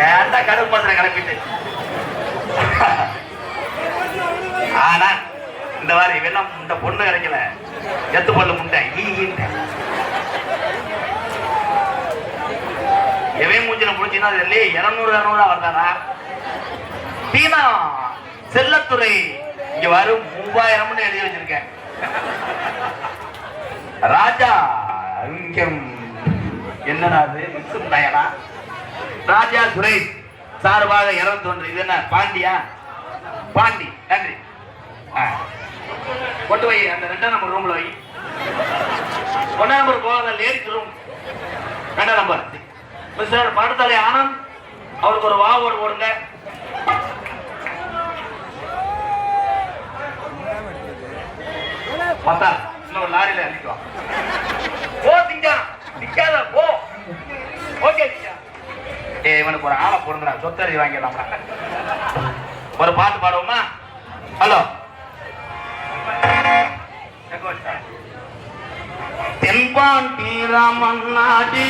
ஏன்டா கடுப்பு பண்ற கிளப்பிட்டு. ஆனா இந்த மாதிரி இவெல்லாம் இந்த பொண்ணு கிடைக்கல, எத்து பொண்ணு முண்டை எவன் மூஞ்சில முடிச்சுன்னா 200 வந்தாரா தீனா செல்லத்துறை இங்க வரும் 3000 எழுதி வச்சிருக்கேன். ராஜா அங்கம் என்னடா அது ராஜா சுரேஷ் சார்பாக 21. இது என்ன பாண்டியா? பாண்டி நன்றி. கொண்டு வை அந்த 2ஆம் நம்பர் ரூம்ல வை. 1ஆம் நம்பர் போகாத லேடிஸ் ரூம் 2ஆம் நம்பர். மிஸ்டர் பாடசாலை ஆனந்த் அவருக்கு ஒரு வாவோடு போடுங்க. பத்தா இன்னொரு லாரியில அழிக்குவான். போ திங்கா நிக்காத போ. ஓகே திங்கா. இவனுக்கு ஒரு ஆளை போடுங்கடா, சொத்தறி வாங்கிடலாம். ஒரு பாட்டு பாடுவோமா? ஹலோ தென்பாண்டி ராமன்னாடி